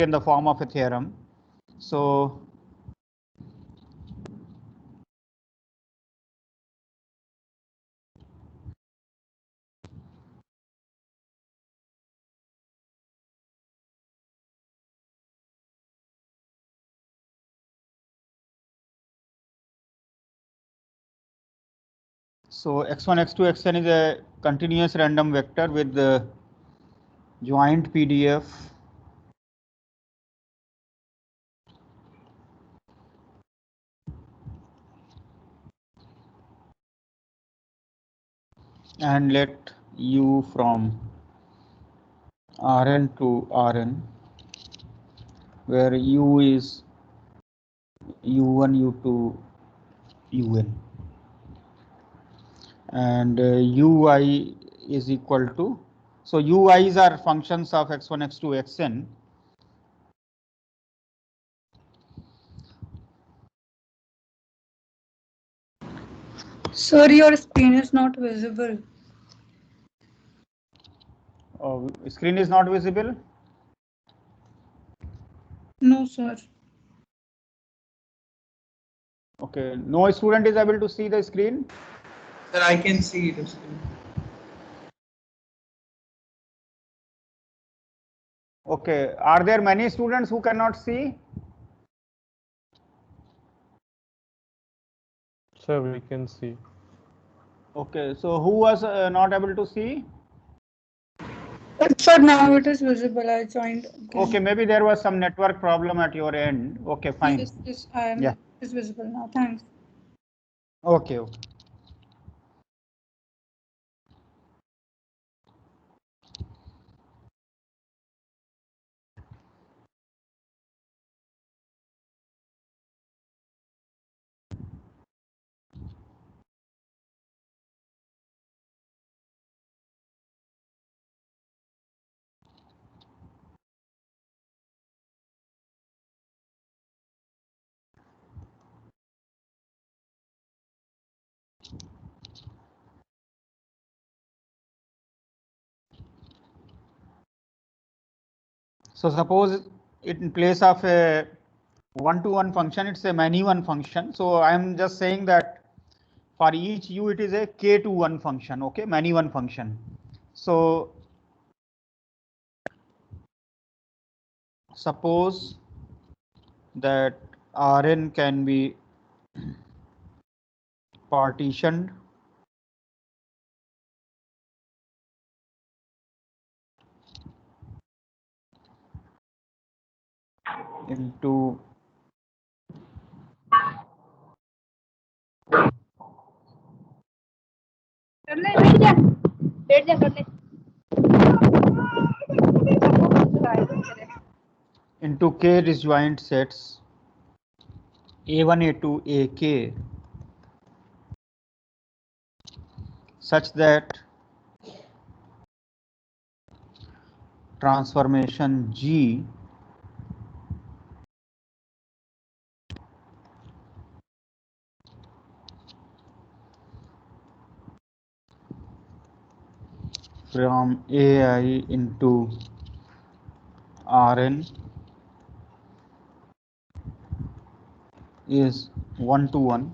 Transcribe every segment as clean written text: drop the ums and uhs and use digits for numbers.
in the form of a theorem. So x1, x2, xn is a continuous random vector with the joint PDF and let u from Rn to Rn, where u is u1, u2, un, and ui is equal to, so ui's are functions of x1, x2, xn. Sir, your screen is not visible. Screen is not visible? No, sir. Okay, no student is able to see the screen? Sir, I can see the screen. Okay, are there many students who cannot see? Sir, we can see. Okay, so who was not able to see? Sir, now it is visible. I joined again. Okay, maybe there was some network problem at your end. Okay, fine. Yes, I am. Yeah. It's visible now. Thanks. Okay, okay. So suppose in place of a one-to-one function, it's a many-one function. So I am just saying that for each u, it is a k-to-one function. Okay, many-one function. So suppose that Rn can be partitioned into into k disjoint sets a1, a2, ak, such that transformation G from AI into Rn is 1-to-1.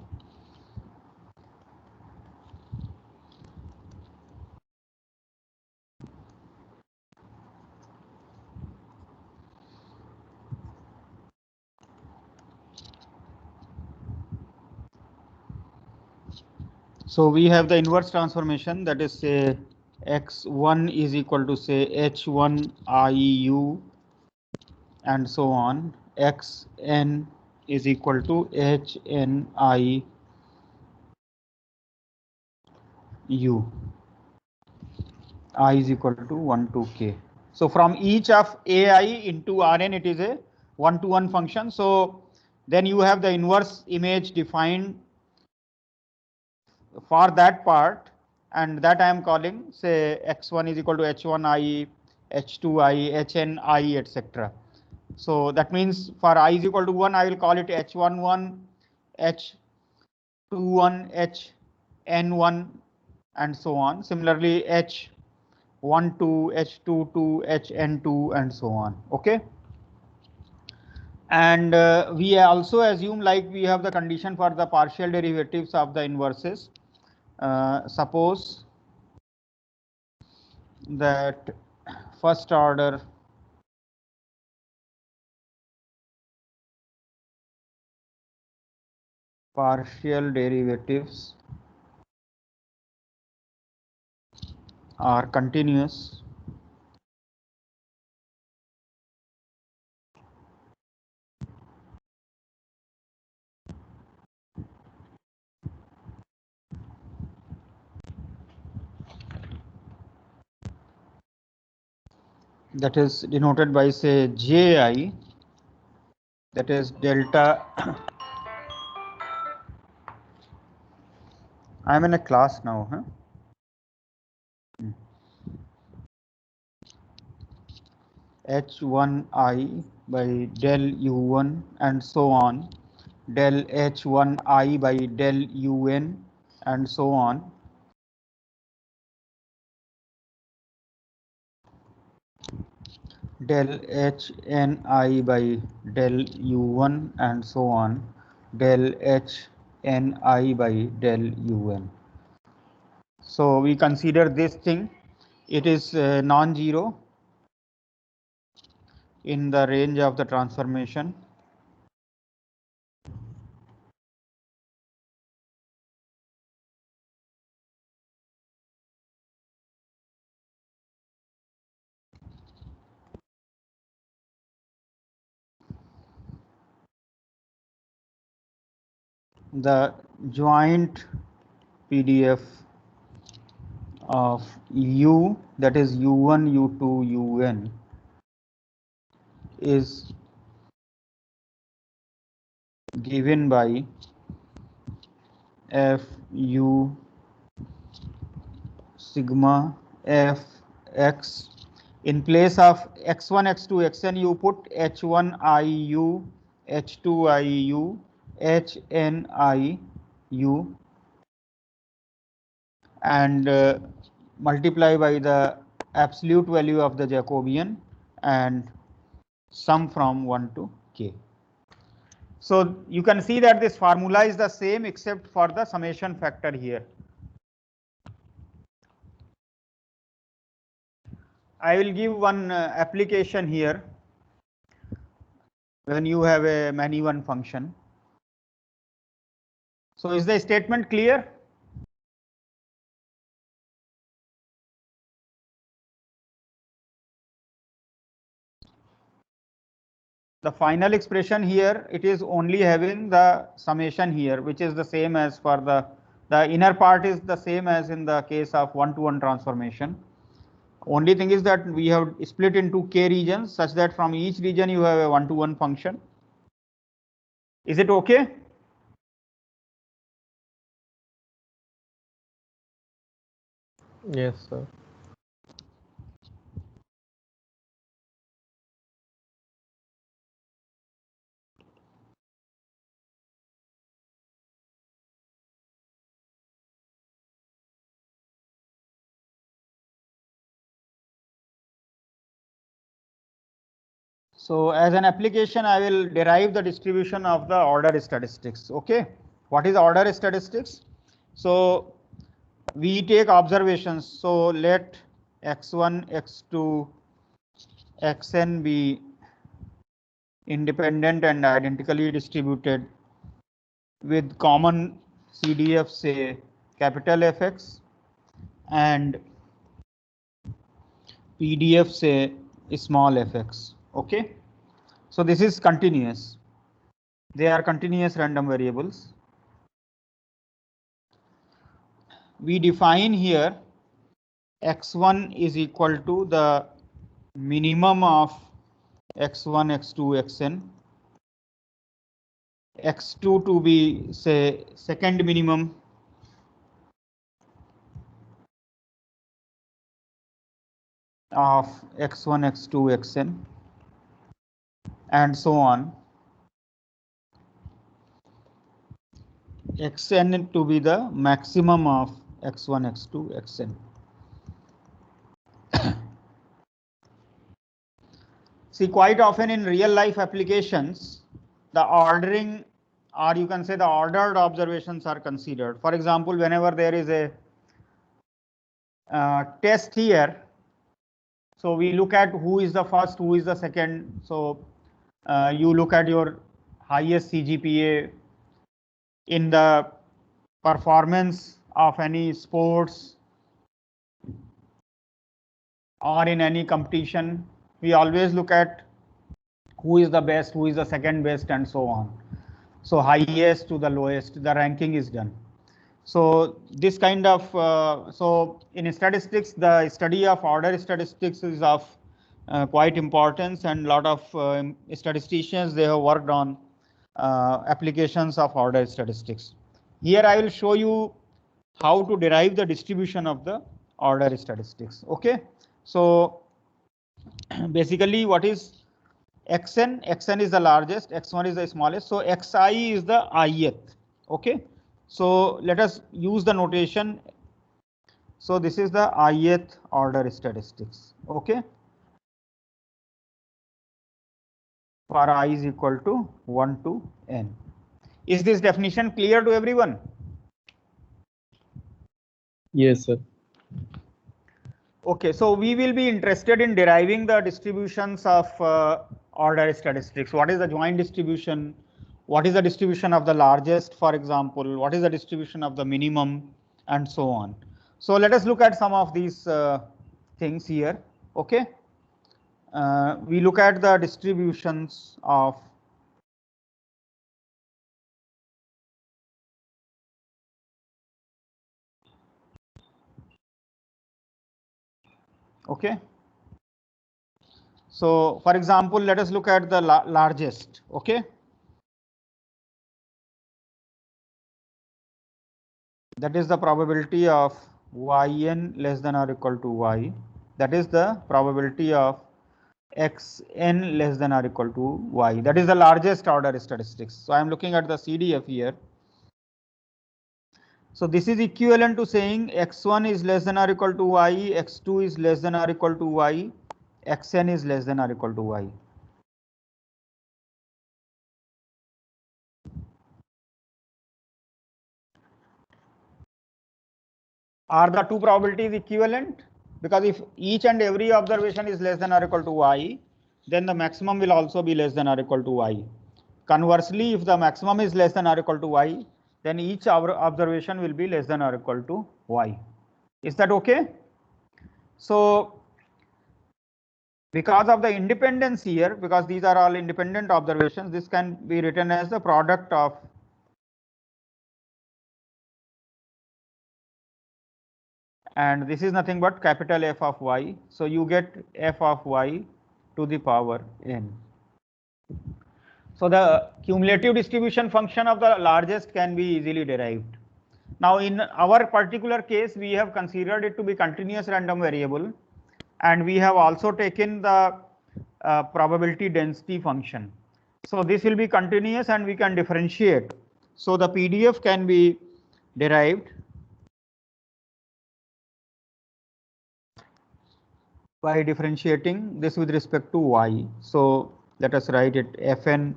So we have the inverse transformation, that is say x1 is equal to say h1 iu and so on, xn is equal to hn I u, I is equal to 1 to k. So from each of ai into Rn, it is a 1-to-1 function. So then you have the inverse image defined for that part, and that I am calling say x1 is equal to h1 I, h2 I, hn I, etc. So that means for I is equal to 1, I will call it h11, h21, hn1, and so on. Similarly, h12, h22, hn2, and so on. Okay. And we also assume like we have the condition for the partial derivatives of the inverses. Suppose that first order partial derivatives are continuous that is denoted by say ji, that is delta. I am in a class now, huh? H1i by del u1 and so on, del h1i by del un and so on, del hni by del u1 and so on, del hni by del un. So we consider this thing, it is non-zero in the range of the transformation. The joint PDF of U, that is U1, U2, UN, is given by FU sigma Fx. In place of x1, x2, xn, you put h1 iu, h2 iu, hn iu, and multiply by the absolute value of the Jacobian and sum from 1 to k. So you can see that this formula is the same except for the summation factor here. I will give one application here when you have a many one function. So is the statement clear? The final expression here, it is only having the summation here, which is the same as for the inner part is the same as in the case of one-to-one transformation. Only thing is that we have split into k regions such that from each region you have a one-to-one function. Is it okay? Yes, sir. So as an application, I will derive the distribution of the order statistics. Okay, what is order statistics? So we take observations. So let x1, x2, xn be independent and identically distributed with common CDF, say capital Fx, and PDF, say small fx. Okay, so this is continuous. They are continuous random variables. We define here x1 is equal to the minimum of x1, x2, xn, x2 to be say second minimum, of x1, x2, xn, and so on. Xn to be the maximum of x1, x2, xn. See, quite often in real life applications, the ordering, or you can say the ordered observations are considered. For example, whenever there is a test here, so we look at who is the first, who is the second. So you look at your highest CGPA in the performance of any sports or in any competition. We always look at who is the best, who is the second best, and so on. So highest to the lowest, the ranking is done. So this kind of, so in statistics, the study of order statistics is of quite importance, and lot of statisticians, they have worked on applications of order statistics. Here I will show you how to derive the distribution of the order statistics. Okay, so basically what is xn? Xn is the largest, x1 is the smallest, so xi is the ith. Okay, so let us use the notation. So this is the ith order statistics. Okay, for I is equal to 1 to n. Is this definition clear to everyone? Yes, sir. Okay, so we will be interested in deriving the distributions of order statistics. What is the joint distribution? What is the distribution of the largest, for example? What is the distribution of the minimum, and so on? So let us look at some of these things here. Okay, we look at the distributions of okay. So for example, let us look at the largest. Okay, that is the probability of yn less than or equal to y. That is the probability of xn less than or equal to y. That is the largest order statistics. So I am looking at the CDF here. So this is equivalent to saying x1 is less than or equal to y, x2 is less than or equal to y, xn is less than or equal to y. Are the two probabilities equivalent? Because if each and every observation is less than or equal to y, then the maximum will also be less than or equal to y. Conversely, if the maximum is less than or equal to y, then each observation will be less than or equal to y. Is that okay? So because of the independence here, because these are all independent observations, this can be written as the product of and this is nothing but capital F of y. So you get f of y to the power n. So the cumulative distribution function of the largest can be easily derived. Now in our particular case, we have considered it to be continuous random variable, and we have also taken the probability density function. So this will be continuous and we can differentiate. So the PDF can be derived by differentiating this with respect to y. So let us write it fn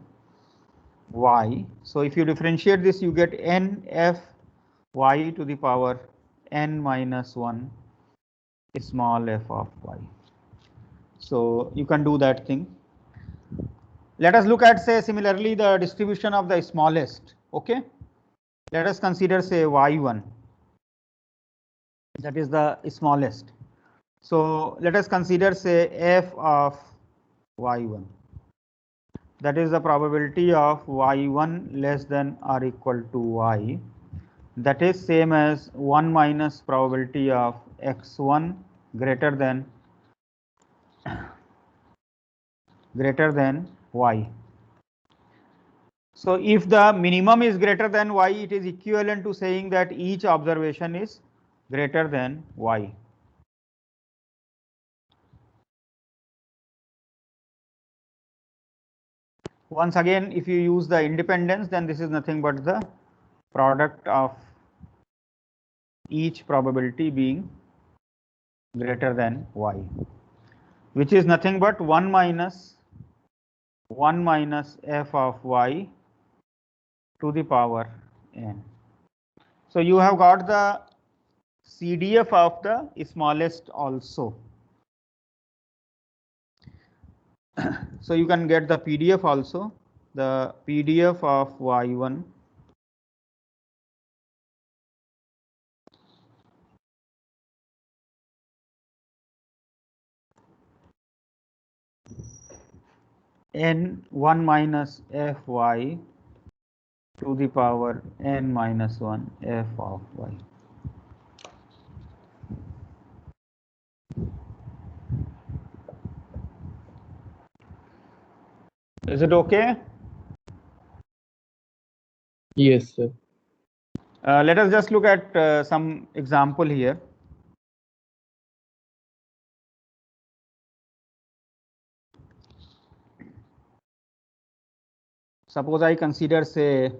y. So if you differentiate this, you get n f y to the power n minus 1 small f of y. So you can do that thing. Let us look at, say, similarly the distribution of the smallest. Okay, let us consider, say, y1, that is the smallest. So let us consider, say, f of y1, that is the probability of y1 less than or equal to y, that is same as 1 minus probability of x1 greater than y. So if the minimum is greater than y, it is equivalent to saying that each observation is greater than y. Once again, if you use the independence, then this is nothing but the product of each probability being greater than y, which is nothing but 1 minus 1 minus f of y to the power n. So you have got the CDF of the smallest also. So you can get the PDF also, the PDF of y1 n 1 minus fy to the power n minus 1 f of y. Is it okay? Yes, sir. Let us just look at some example here. Suppose I consider, say,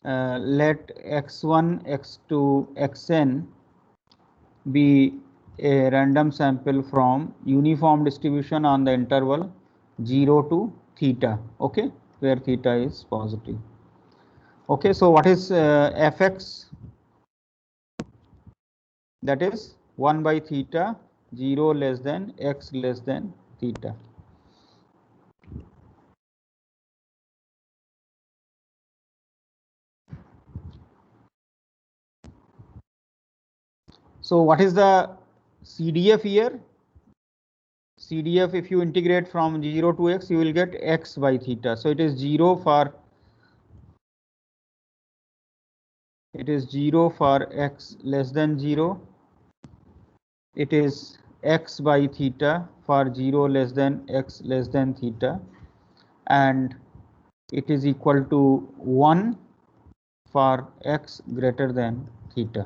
let x1, x2, xn be a random sample from uniform distribution on the interval 0 to theta, okay, where theta is positive. Okay, so what is fx? That is 1 by theta, 0 less than x less than theta. So what is the CDF here? CDF, if you integrate from 0 to x, you will get x by theta. So it is 0 for x less than 0. It is x by theta for 0 less than x less than theta, and it is equal to 1 for x greater than theta.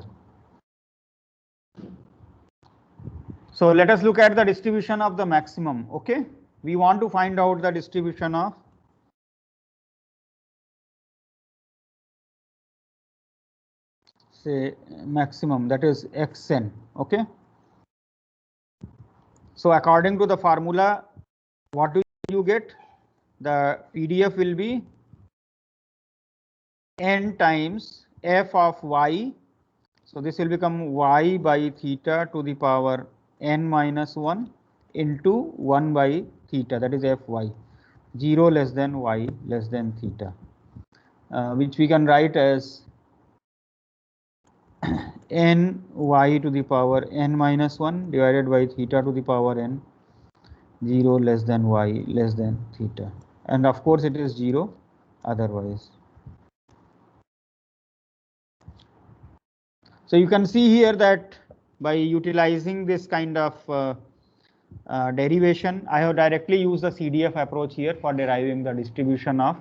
So let us look at the distribution of the maximum. Okay, we want to find out the distribution of say maximum, that is xn. Okay, so according to the formula, what do you get? The PDF will be n times f of y. So this will become y by theta to the power n minus 1 into 1 by theta, that is fy, 0 less than y less than theta, which we can write as n y to the power n minus 1 divided by theta to the power n, 0 less than y less than theta, and of course it is 0 otherwise. So you can see here that by utilizing this kind of derivation, I have directly used the CDF approach here for deriving the distribution of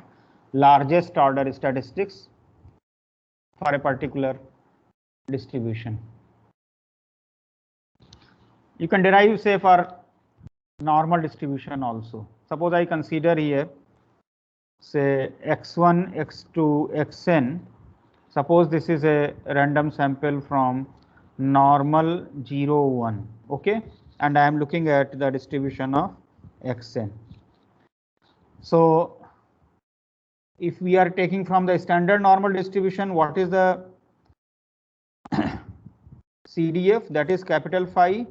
largest order statistics for a particular distribution. You can derive, say, for normal distribution also. Suppose I consider here, say, x1, x2, xn. Suppose this is a random sample from normal 0, 1, okay, and I am looking at the distribution of xn. So if we are taking from the standard normal distribution, what is the CDF? That is capital phi,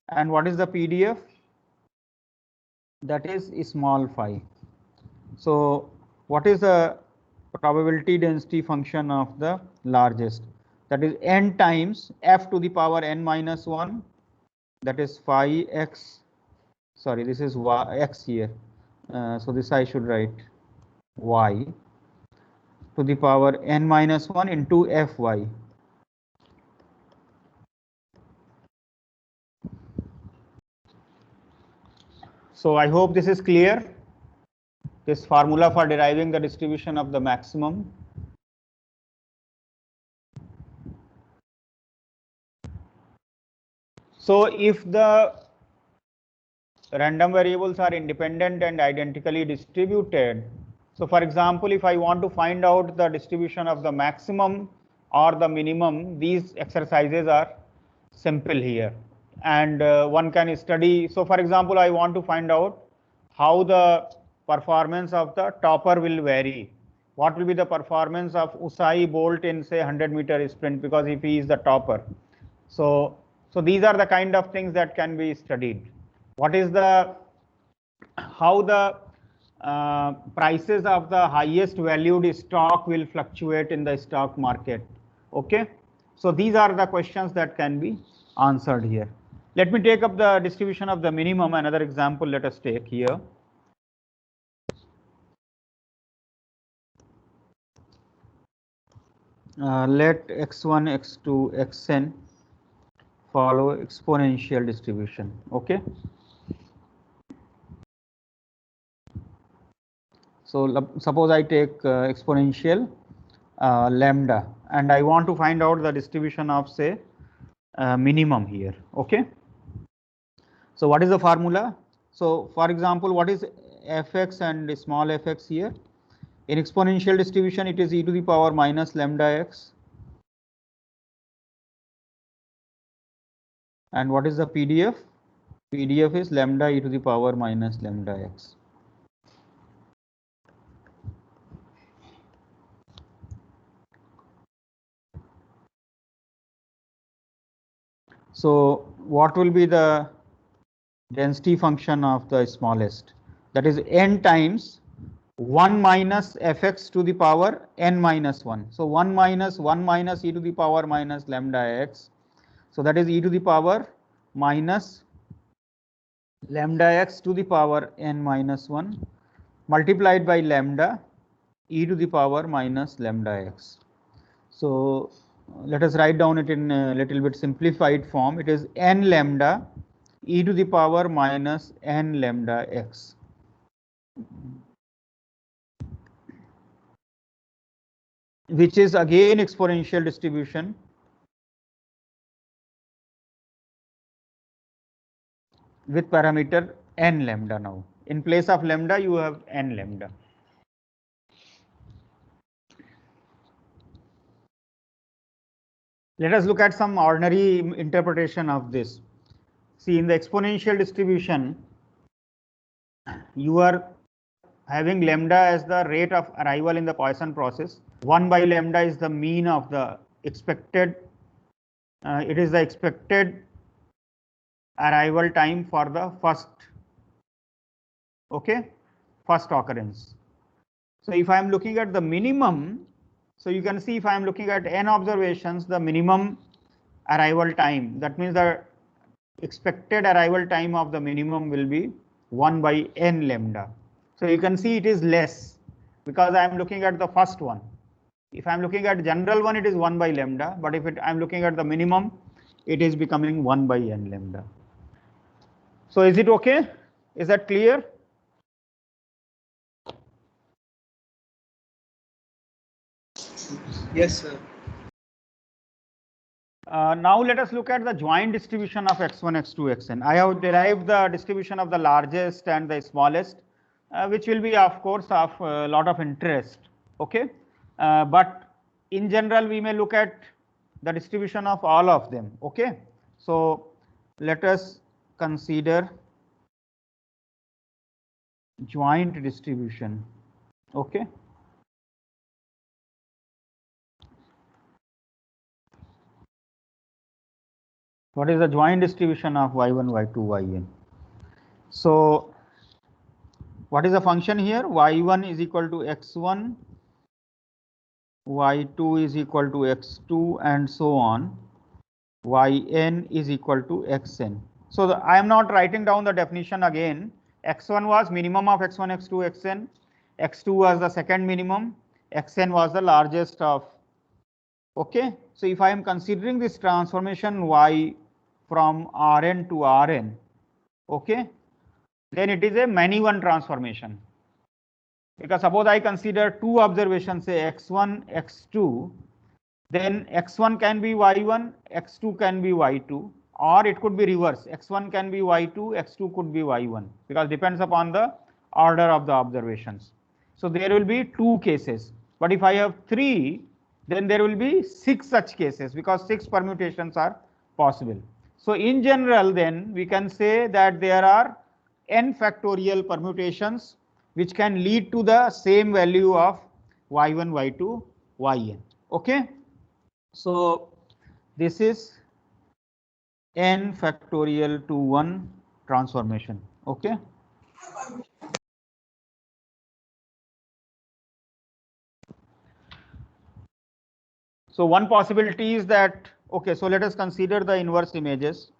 and what is the PDF? That is small phi. So what is the probability density function of the largest? That is n times f to the power n minus 1, that is phi x, sorry, this is y, x here, so this I should write y to the power n minus 1 into fy. So I hope this is clear, this formula for deriving the distribution of the maximum. So if the random variables are independent and identically distributed, so for example, if I want to find out the distribution of the maximum or the minimum, these exercises are simple here, and one can study. So for example, I want to find out how the performance of the topper will vary. What will be the performance of Usain Bolt in say 100-meter sprint, because if he is the topper. So these are the kind of things that can be studied. What is the, how the prices of the highest valued stock will fluctuate in the stock market. Okay, so these are the questions that can be answered here. Let me take up the distribution of the minimum. Another example let us take here. Let x1, x2, xn follow exponential distribution. Okay. So suppose I take exponential lambda, and I want to find out the distribution of say minimum here. Okay. So what is the formula? So for example, what is fx and small fx here? In exponential distribution, it is e to the power minus lambda x. And what is the PDF? PDF is lambda e to the power minus lambda x. So what will be the density function of the smallest? That is n times 1 minus fx to the power n minus 1. So 1 minus e to the power minus lambda x. So that is e to the power minus lambda x to the power n minus 1 multiplied by lambda e to the power minus lambda x. So let us write down it in a little bit simplified form. It is n lambda e to the power minus n lambda x. Which is again exponential distribution with parameter n lambda now. In place of lambda, you have n lambda. Let us look at some ordinary interpretation of this. See, in the exponential distribution, you are having lambda as the rate of arrival in the Poisson process. 1 by lambda is the mean of the expected, it is the expected arrival time for the first, okay, first occurrence. So if I am looking at the minimum, so you can see if I am looking at n observations, the minimum arrival time, that means the expected arrival time of the minimum will be 1 by n lambda. So you can see it is less because I am looking at the first one. If I am looking at general one, it is 1 by lambda, but if I am looking at the minimum, it is becoming 1 by n lambda. So is it okay? Is that clear? Yes, sir. Now let us look at the joint distribution of x1, x2, xn. I have derived the distribution of the largest and the smallest, which will be of course of a lot of interest. Okay, but in general we may look at the distribution of all of them. Okay, so let us consider joint distribution. Okay. What is the joint distribution of y1, y2, yn? So what is the function here? Y1 is equal to x1, y2 is equal to x2, and so on. Yn is equal to xn. So I am not writing down the definition again. X1 was minimum of x1, x2, xn. X2 was the second minimum. Xn was the largest of. Okay. So if I am considering this transformation y from Rn to Rn, okay, then it is a many one transformation. Because suppose I consider two observations, say x1, x2, then x1 can be y1, x2 can be y2, or it could be reverse. X1 can be y2, x2 could be y1, because depends upon the order of the observations. So there will be two cases. But if I have three, then there will be 6 such cases, because 6 permutations are possible. So in general, then we can say that there are n factorial permutations which can lead to the same value of y1, y2, yn. Okay, so this is n factorial to 1 transformation. Okay. So one possibility is that, okay, so let us consider the inverse images.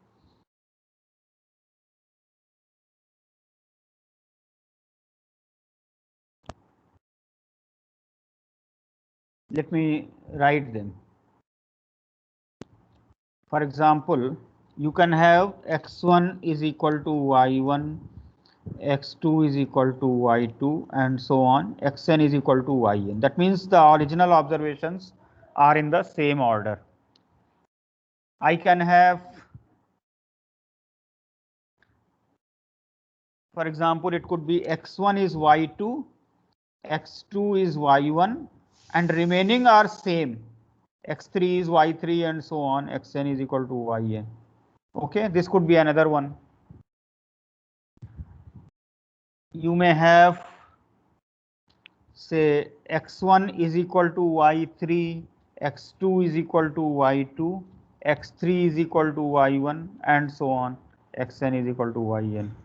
Let me write them. For example, you can have x1 is equal to y1, x2 is equal to y2, and so on, xn is equal to yn. That means the original observations are in the same order. I can have, for example, it could be x1 is y2, x2 is y1, and remaining are same. X3 is y3 and so on, xn is equal to yn. Okay, this could be another one. You may have, say, x1 is equal to y3, x2 is equal to y2, x3 is equal to y1, and so on, xn is equal to yn.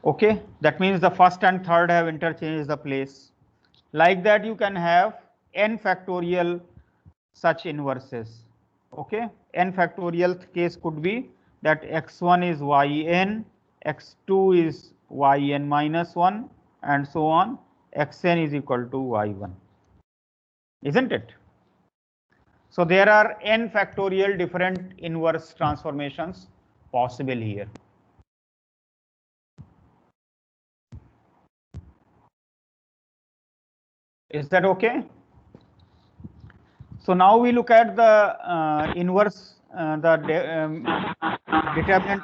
Okay, that means the first and third have interchanged the place. Like that, you can have n factorial such inverses. Okay, n factorial case could be that x1 is yn, x2 is yn minus 1, and so on, xn is equal to y1, isn't it? So there are n factorial different inverse transformations possible here. Is that okay? So now we look at the inverse, determinant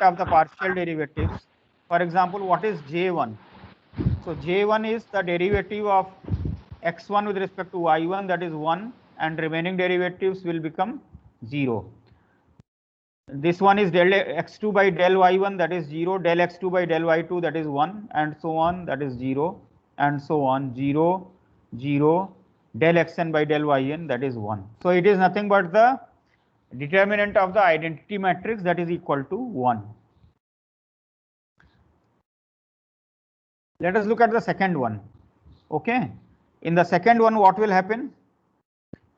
of the partial derivatives. For example, what is J1? So J1 is the derivative of x1 with respect to y1, that is 1, and remaining derivatives will become 0. This one is del x2 by del y1, that is 0, del x2 by del y2, that is 1, and so on, that is 0, and so on, 0, 0, del xn by del yn, that is 1. So it is nothing but the determinant of the identity matrix, that is equal to 1. Let us look at the second one. Okay, in the second one, what will happen?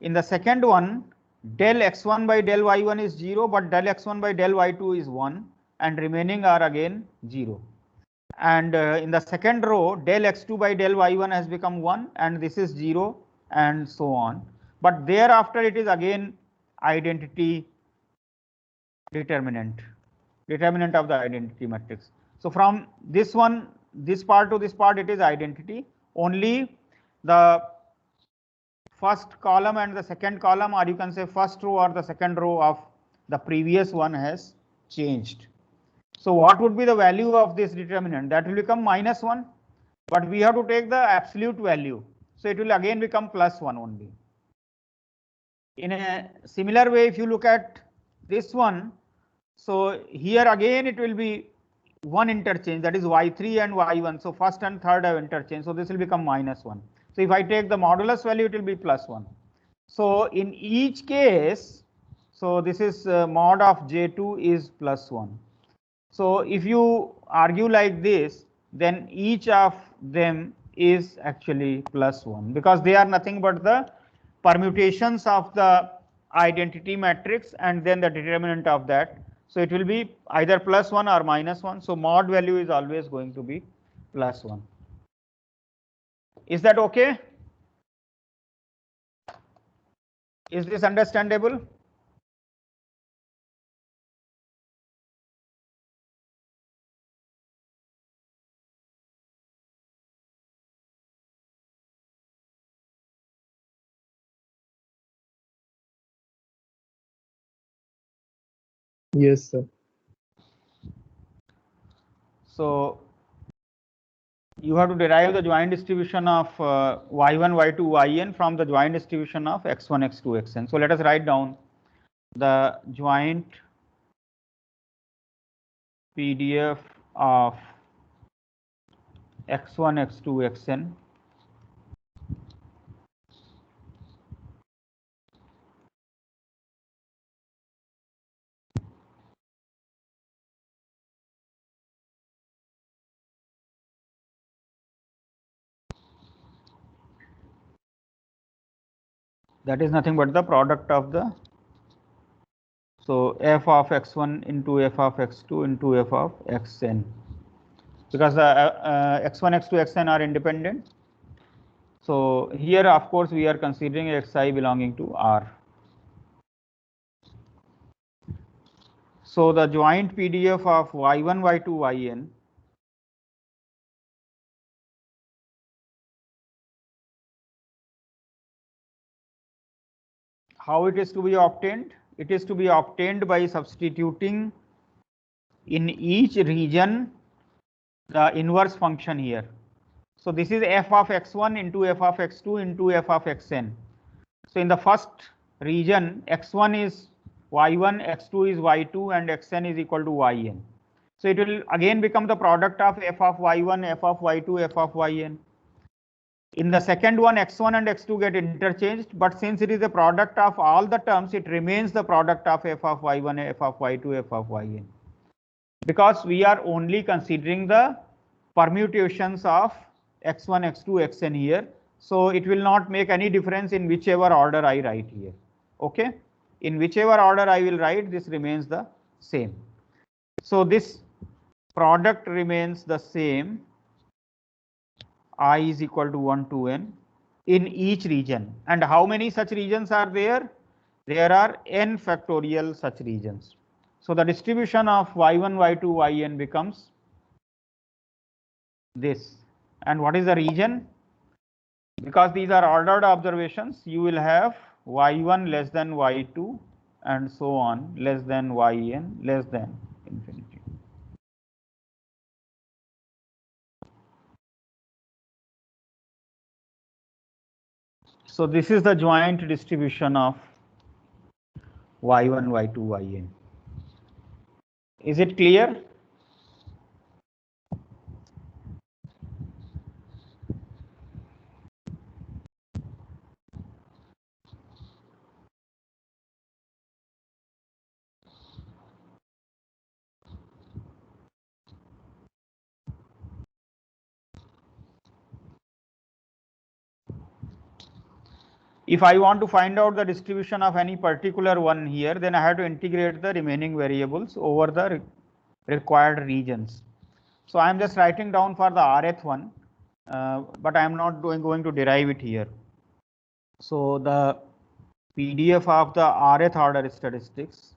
In the second one, del x1 by del y1 is 0, but del x1 by del y2 is 1, and remaining are again 0. And in the second row, del x2 by del y1 has become 1, and this is 0, and so on. But thereafter, it is again identity determinant of the identity matrix. So from this one, this part to this part, it is identity. Only the first column and the second column, or you can say first row or the second row of the previous one has changed. So what would be the value of this determinant? That will become minus 1, but we have to take the absolute value. So it will again become plus 1 only. In a similar way, if you look at this one, so here again it will be one interchange, that is y3 and y1. So first and third have interchange. So this will become minus 1. So if I take the modulus value, it will be plus 1. So in each case, so this is mod of J2 is plus 1. So if you argue like this, then each of them is actually plus 1, because they are nothing but the permutations of the identity matrix and then the determinant of that. So it will be either plus 1 or minus 1. So mod value is always going to be plus 1. Is that okay? Is this understandable? Yes, sir. So you have to derive the joint distribution of y1, y2, yn from the joint distribution of x1, x2, xn. So let us write down the joint PDF of x1, x2, xn. That is nothing but the product of the, so f of x1 into f of x2 into f of xn, because the x1, x2, xn are independent. So here of course we are considering xi belonging to R. So the joint PDF of y1, y2, yn how it is to be obtained? It is to be obtained by substituting in each region the inverse function here. So this is f of x1 into f of x2 into f of xn. So in the first region, x1 is y1, x2 is y2, and xn is equal to yn. So it will again become the product of f of y1, f of y2, f of yn. In the second one, x1 and x2 get interchanged, but since it is a product of all the terms, it remains the product of f of y1, f of y2, f of yn. Because we are only considering the permutations of x1, x2, xn here. So it will not make any difference in whichever order I write here. Okay. In whichever order I will write, this remains the same. So this product remains the same. I is equal to 1 to n in each region. And how many such regions are there? There are n factorial such regions. So the distribution of y1, y2, yn becomes this. And what is the region? Because these are ordered observations, you will have y1 less than y2 and so on, less than yn, less than infinity. So this is the joint distribution of y1, y2, yn. Is it clear? If I want to find out the distribution of any particular one here, then I have to integrate the remaining variables over the required regions. So I am just writing down for the rth one, but I am not going to derive it here. So the PDF of the rth order statistics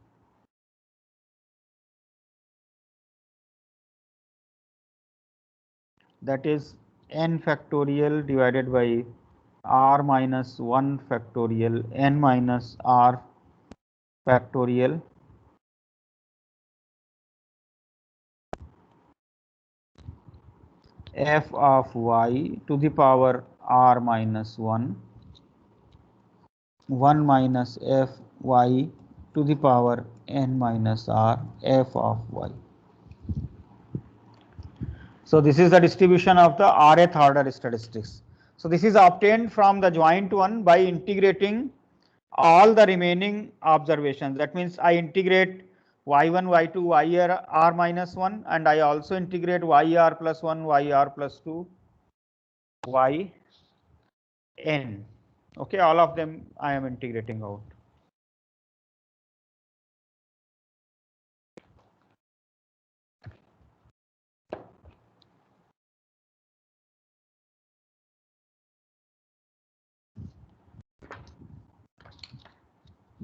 that is n factorial divided by r minus 1 factorial n minus r factorial f of y to the power r minus 1 minus f y to the power n minus r f of y. So this is the distribution of the rth order statistics. So this is obtained from the joint one by integrating all the remaining observations. That means I integrate y1, y2, yr r minus 1, and I also integrate yr plus 1, yr plus 2, yn. Okay, all of them I am integrating out.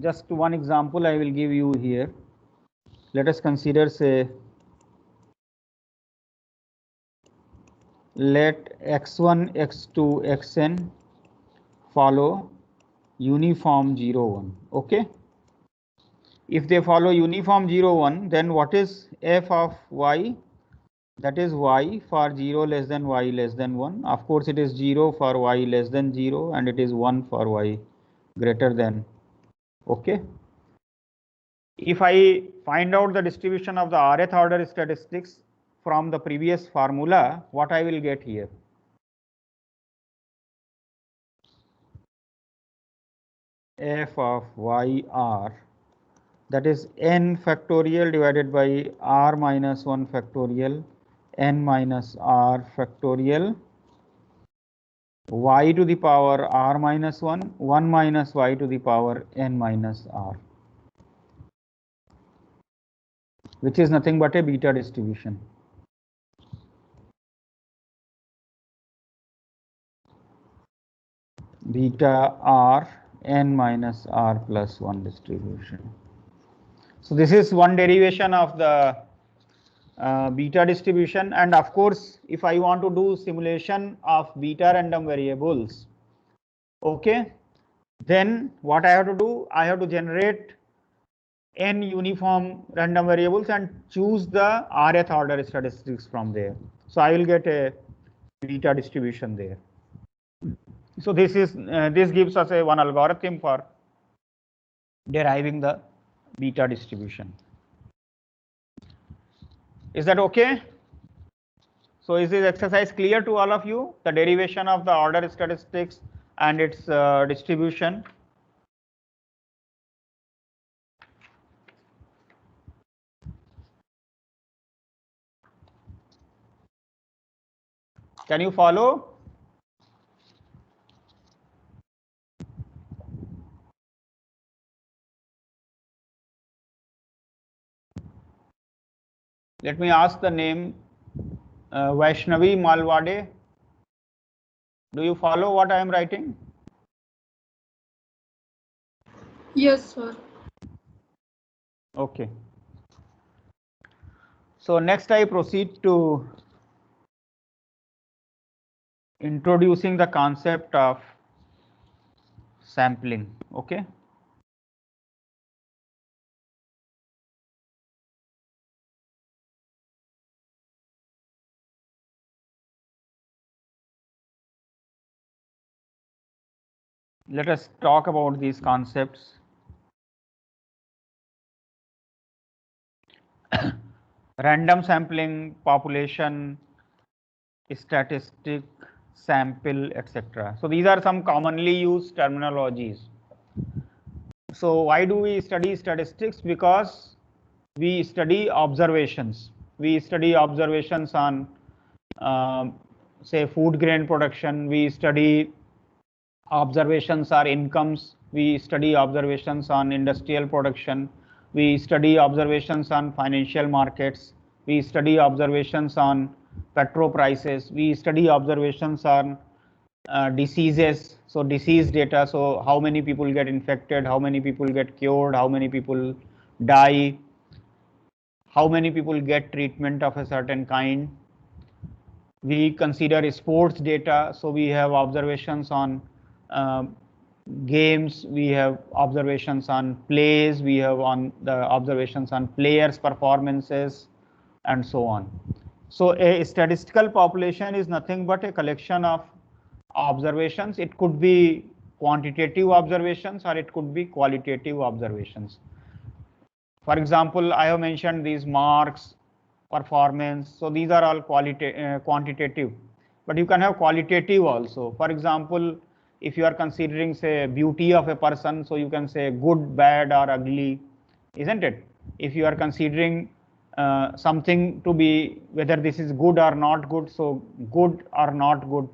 Just one example I will give you here. Let us consider, say, let x1, x2, xn follow uniform 0, 1. Okay. If they follow uniform 0, 1, then what is f of y? That is y for 0 less than y less than 1. Of course, it is 0 for y less than 0, and it is 1 for y greater than. Okay. If I find out the distribution of the rth order statistics from the previous formula, what I will get here? F of yr, that is n factorial divided by r minus 1 factorial n minus r factorial y to the power r minus 1, 1 minus y to the power n minus r, which is nothing but a beta distribution. Beta r n minus r plus 1 distribution. So this is one derivation of the beta distribution, and of course if I want to do simulation of beta random variables, okay, then what I have to do, I have to generate n uniform random variables and choose the rth order statistics from there. So I will get a beta distribution there. So this is this gives us a one algorithm for deriving the beta distribution. Is that okay? So is this exercise clear to all of you? The derivation of the order statistics and its distribution. Can you follow? Let me ask the name Vaishnavi Malwade. Do you follow what I am writing? Yes, sir. Okay. So next I proceed to introducing the concept of sampling. Okay. Let us talk about these concepts. Random sampling, population, statistic, sample, etc. So these are some commonly used terminologies. So why do we study statistics? Because we study observations. We study observations on say food grain production. We study observations on incomes. We study observations on industrial production. We study observations on financial markets. We study observations on petrol prices. We study observations on diseases. So disease data. So how many people get infected, how many people get cured, how many people die, how many people get treatment of a certain kind. We consider sports data. So we have observations on games, we have observations on plays, we have on the observations on players' performances, and so on. So a statistical population is nothing but a collection of observations. It could be quantitative observations or it could be qualitative observations. For example, I have mentioned these marks, performance. So these are all quantitative, but you can have qualitative also. For example, if you are considering say beauty of a person, so you can say good, bad, or ugly, isn't it? If you are considering something to be whether this is good or not good, so good or not good,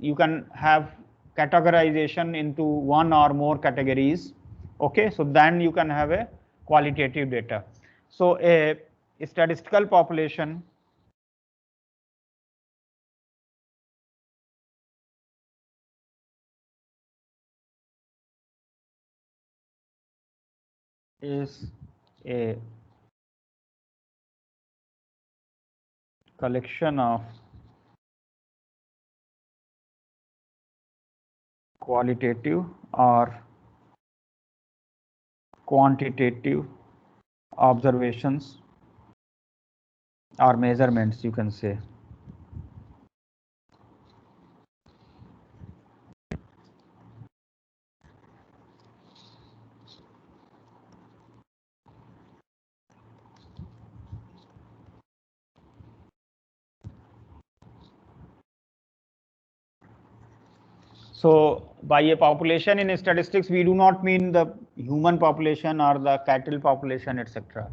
you can have categorization into one or more categories. Okay, so then you can have a qualitative data. So a statistical population is a collection of qualitative or quantitative observations or measurements, you can say. So by a population in statistics, we do not mean the human population or the cattle population, etc.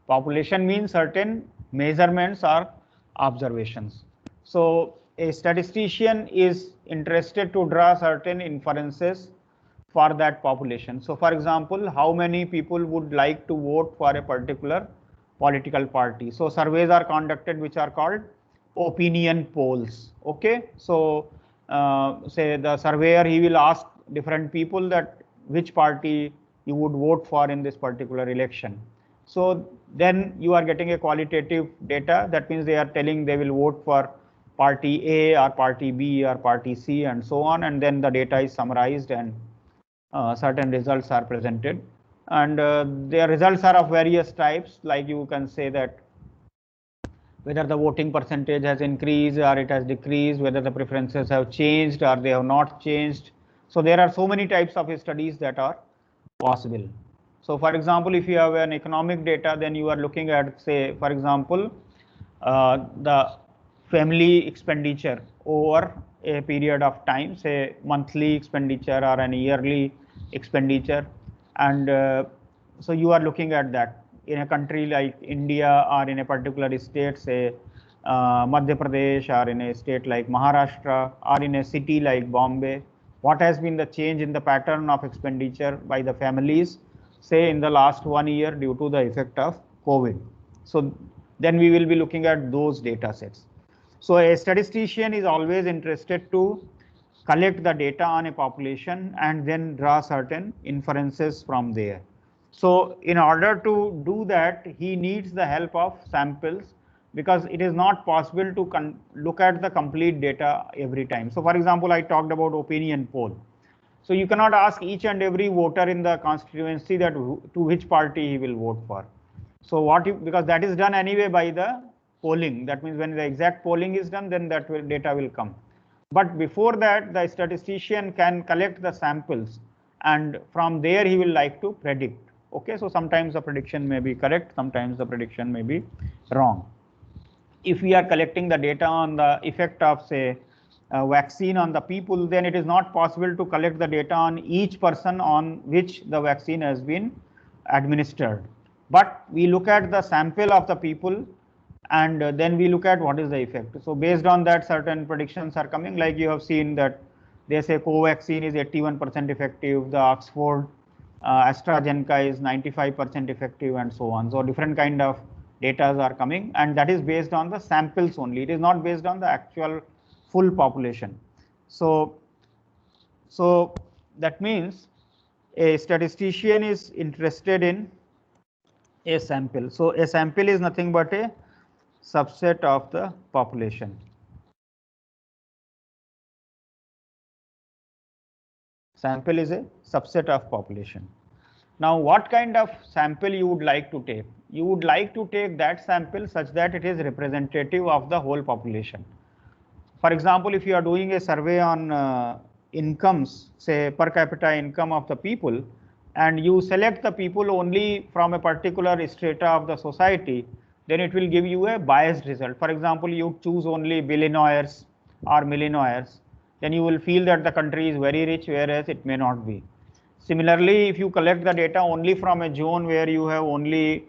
Population means certain measurements or observations. So a statistician is interested to draw certain inferences for that population. So for example, how many people would like to vote for a particular political party? So surveys are conducted which are called opinion polls. Okay, so say the surveyor, he will ask different people that which party you would vote for in this particular election. So then you are getting a qualitative data. That means they are telling they will vote for party A or party B or party C and so on, and then the data is summarized and certain results are presented, and their results are of various types. Like you can say that whether the voting percentage has increased or it has decreased, whether the preferences have changed or they have not changed. So there are so many types of studies that are possible. So for example, if you have an economic data, then you are looking at, say, for example, the family expenditure over a period of time, say monthly expenditure or an yearly expenditure, and so you are looking at that in a country like India or in a particular state, say Madhya Pradesh, or in a state like Maharashtra, or in a city like Bombay. What has been the change in the pattern of expenditure by the families, say in the last 1 year due to the effect of COVID? So then we will be looking at those data sets. So a statistician is always interested to collect the data on a population and then draw certain inferences from there. So in order to do that, he needs the help of samples, because it is not possible to look at the complete data every time. So for example, I talked about opinion poll. So you cannot ask each and every voter in the constituency that to which party he will vote for. So because that is done anyway by the polling. That means when the exact polling is done, then that data will come. But before that, the statistician can collect the samples, and from there he will like to predict. Okay, so sometimes the prediction may be correct, sometimes the prediction may be wrong. If we are collecting the data on the effect of, say, vaccine on the people, then it is not possible to collect the data on each person on which the vaccine has been administered. But we look at the sample of the people, and then we look at what is the effect. So based on that, certain predictions are coming. Like you have seen that they say Covaxin is 81% effective, the Oxford AstraZeneca is 95% effective, and so on. So different kind of data are coming, and that is based on the samples only. It is not based on the actual full population. So that means a statistician is interested in a sample. So a sample is nothing but a subset of the population. Sample is a subset of population. Now, what kind of sample you would like to take? You would like to take that sample such that it is representative of the whole population. For example, if you are doing a survey on incomes, say per capita income of the people, and you select the people only from a particular strata of the society, then it will give you a biased result. For example, you choose only billionaires or millionaires, then you will feel that the country is very rich, whereas it may not be. Similarly, if you collect the data only from a zone where you have only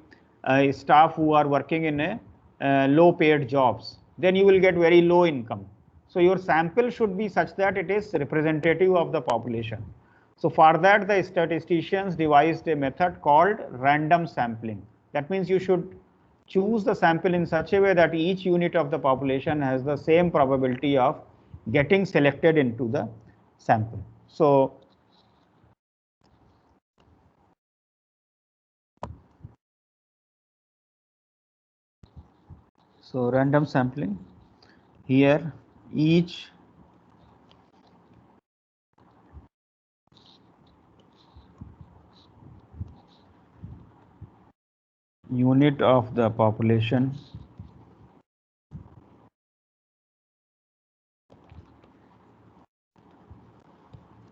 staff who are working in a low paid jobs, then you will get very low income. So your sample should be such that it is representative of the population. So for that, the statisticians devised a method called random sampling. That means you should choose the sample in such a way that each unit of the population has the same probability of getting selected into the sample. So random sampling, here each unit of the population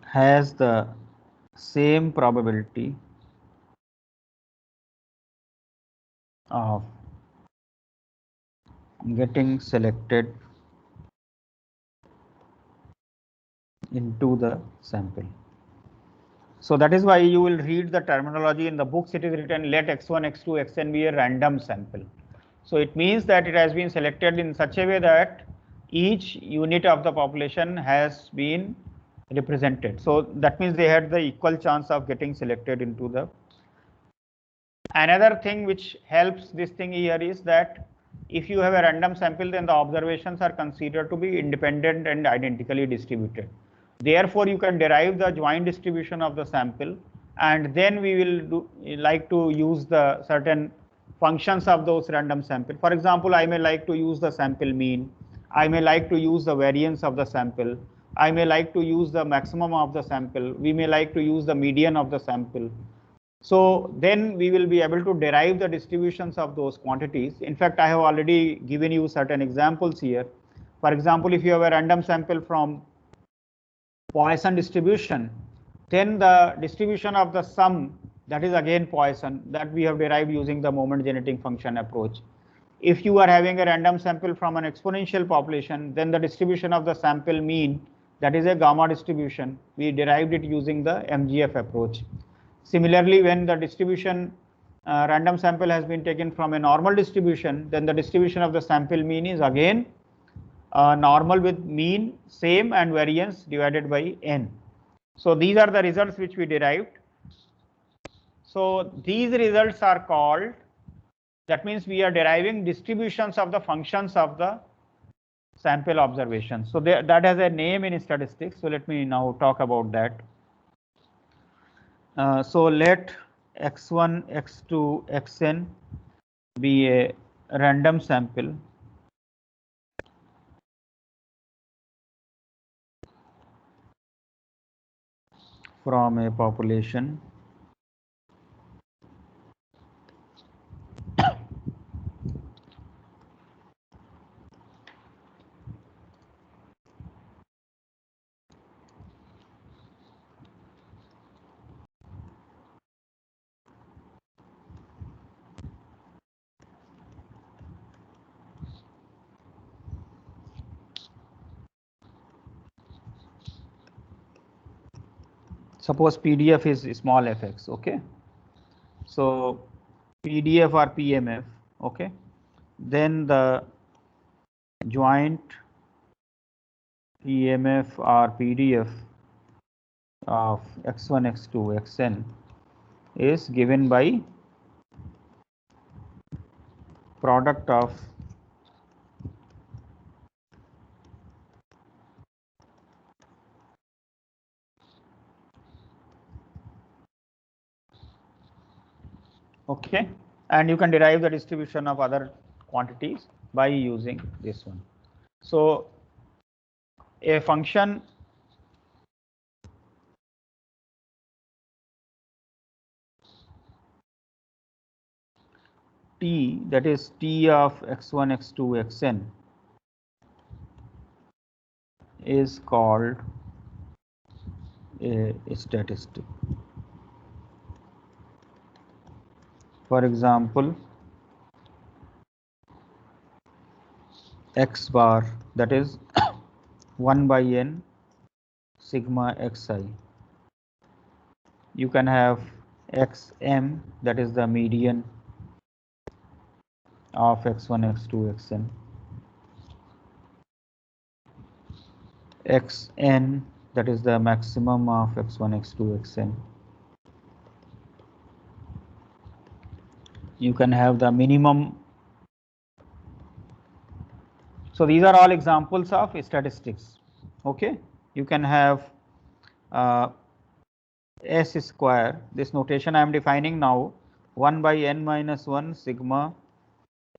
has the same probability of getting selected into the sample. So that is why you will read the terminology in the books. It is written let x1, x2, xn be a random sample. So it means that it has been selected in such a way that each unit of the population has been represented. So that means they had the equal chance of getting selected into the. Another thing which helps this thing here is that if you have a random sample, then the observations are considered to be independent and identically distributed. Therefore, you can derive the joint distribution of the sample, and then we will like to use the certain functions of those random sample. For example, I may like to use the sample mean. I may like to use the variance of the sample. I may like to use the maximum of the sample. We may like to use the median of the sample. So then we will be able to derive the distributions of those quantities. In fact, I have already given you certain examples here. For example, if you have a random sample from Poisson distribution, then the distribution of the sum, that is again Poisson, that we have derived using the moment generating function approach. If you are having a random sample from an exponential population, then the distribution of the sample mean, that is a gamma distribution, we derived it using the MGF approach. Similarly, when the distribution random sample has been taken from a normal distribution, then the distribution of the sample mean is again normal with mean same and variance divided by n. So these are the results which we derived. So these results are called, that means we are deriving distributions of the functions of the sample observation. So that has a name in statistics. So let me now talk about that. So let x1, x2, xn be a random sample from a population suppose PDF is small fx, okay. So PDF or PMF, okay. Then the joint PMF or PDF of x1, x2, xn is given by product of okay, and you can derive the distribution of other quantities by using this one. So a function t, that is t of x1, x2, xn, is called a statistic. For example, x bar, that is 1 by n sigma xi. You can have xm, that is the median of x1, x2, xn. xn, that is the maximum of x1, x2, xn. You can have the minimum. So these are all examples of statistics. Okay, you can have s square. This notation I am defining now: 1 by n minus 1 sigma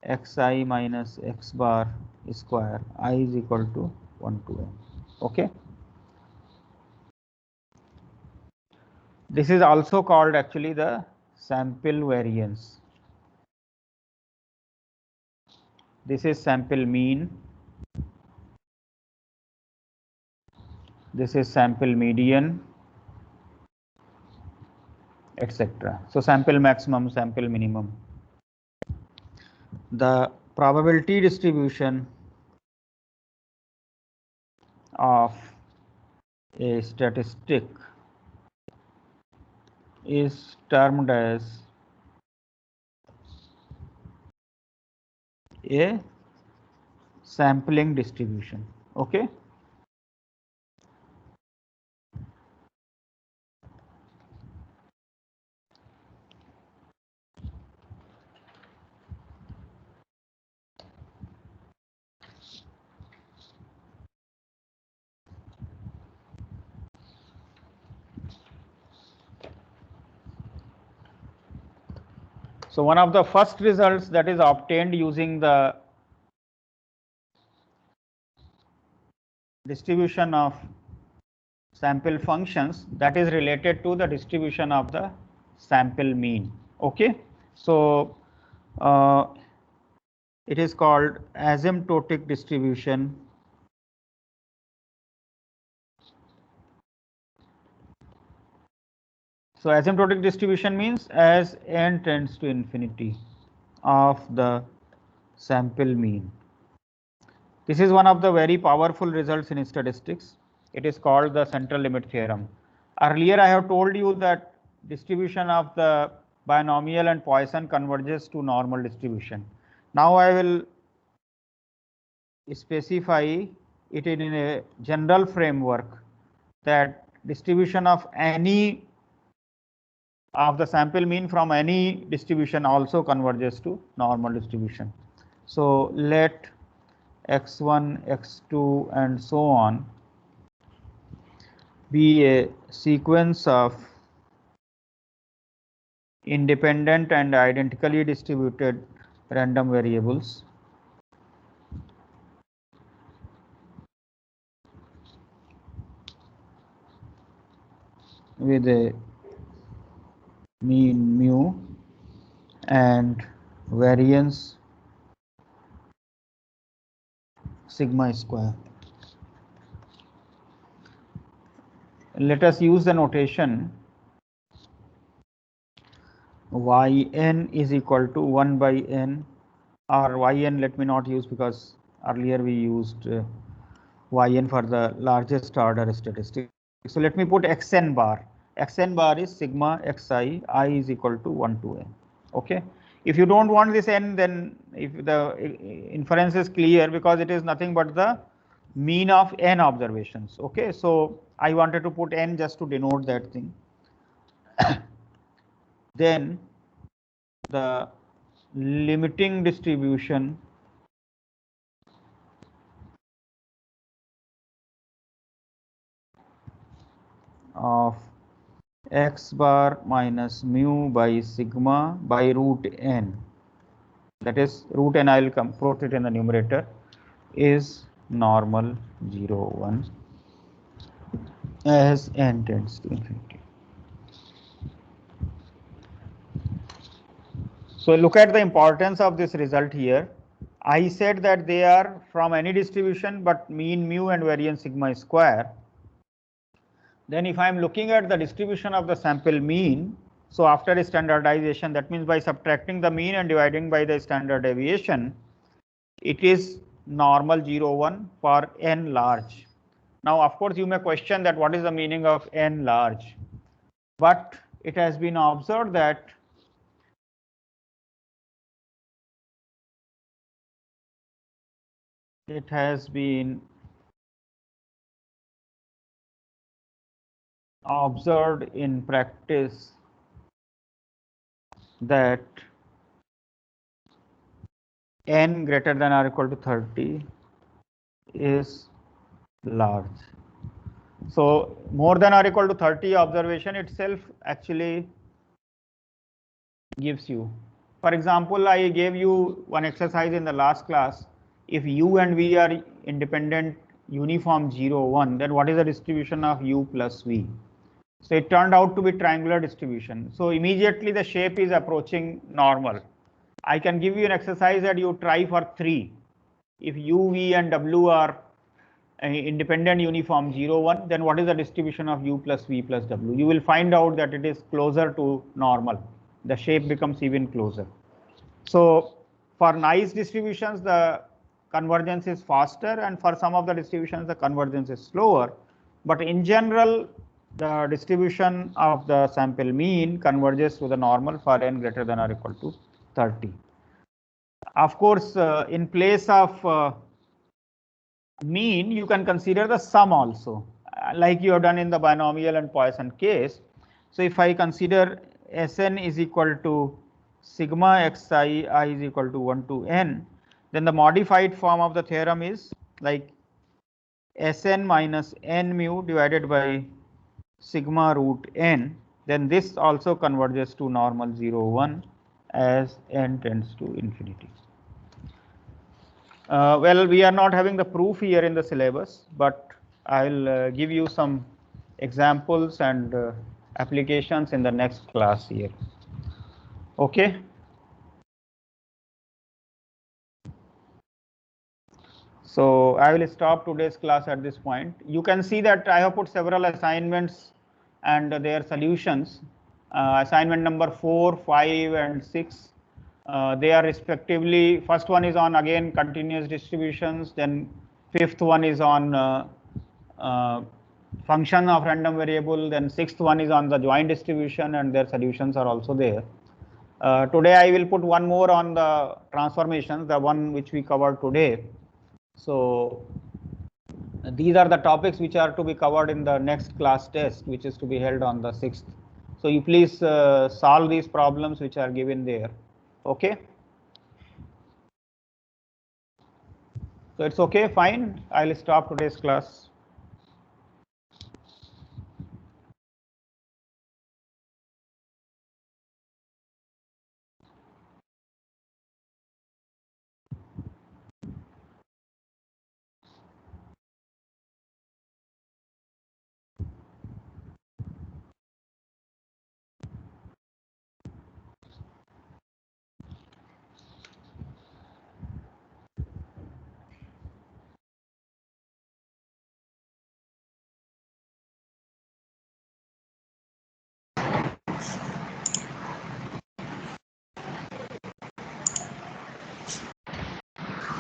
xi minus x bar square, I is equal to 1 to n. Okay. This is also called actually the sample variance. This is sample mean. This is sample median, etc. So sample maximum, sample minimum. The probability distribution of a statistic is termed as a sampling distribution. Okay. So one of the first results that is obtained using the distribution of sample functions, that is related to the distribution of the sample mean. Okay. So it is called asymptotic distribution So asymptotic distribution means as n tends to infinity of the sample mean. This is one of the very powerful results in statistics. It is called the central limit theorem. Earlier I have told you that distribution of the binomial and Poisson converges to normal distribution. Now I will specify it in a general framework that distribution of any of the sample mean from any distribution also converges to normal distribution. So let x1, x2 and so on be a sequence of independent and identically distributed random variables with a mean mu and variance sigma square. Let us use the notation yn is equal to 1 by n, or yn let me not use because earlier we used yn for the largest order statistic. So let me put xn bar. Xn bar is sigma xi, I is equal to 1 to n. Okay. If you don't want this n, then if the inference is clear because it is nothing but the mean of n observations. Okay. So I wanted to put n just to denote that thing. Then the limiting distribution of x bar minus mu by sigma by root n, that is root n, I will put it in the numerator, is normal 0, 1 as n tends to infinity. So look at the importance of this result here. I said that they are from any distribution but mean mu and variance sigma square. Then if I am looking at the distribution of the sample mean, so after standardization, that means by subtracting the mean and dividing by the standard deviation, it is normal 0, 1 for n large. Now of course you may question that what is the meaning of n large, but it has been observed that it has been observed in practice that n greater than or equal to 30 is large. So more than or equal to 30 observation itself actually gives you. For example, I gave you one exercise in the last class. If u and v are independent uniform 0, 1, then what is the distribution of u plus v? So it turned out to be triangular distribution. So immediately the shape is approaching normal. I can give you an exercise that you try for 3. If u, v and w are independent uniform 0, 1, then what is the distribution of u plus v plus w? You will find out that it is closer to normal. The shape becomes even closer. So for nice distributions, the convergence is faster, and for some of the distributions, the convergence is slower. but in general, the distribution of the sample mean converges to the normal for n greater than or equal to 30. Of course, in place of mean, you can consider the sum also, like you have done in the binomial and Poisson case. So if I consider Sn is equal to sigma xi I is equal to 1 to n, then the modified form of the theorem is like Sn minus n mu divided by sigma root n, then this also converges to normal 0 1 as n tends to infinity. Well, we are not having the proof here in the syllabus, but I'll give you some examples and applications in the next class here. Okay. So I will stop today's class at this point. You can see that I have put several assignments and their solutions. Assignment number 4, 5, and 6. They are respectively, first one is on again continuous distributions, then fifth one is on function of random variable, then sixth one is on the joint distribution, and their solutions are also there. Today I will put one more on the transformations, the one which we covered today. So these are the topics which are to be covered in the next class test, which is to be held on the 6th. So you please solve these problems which are given there. Okay. So it's okay, fine. I'll stop today's class.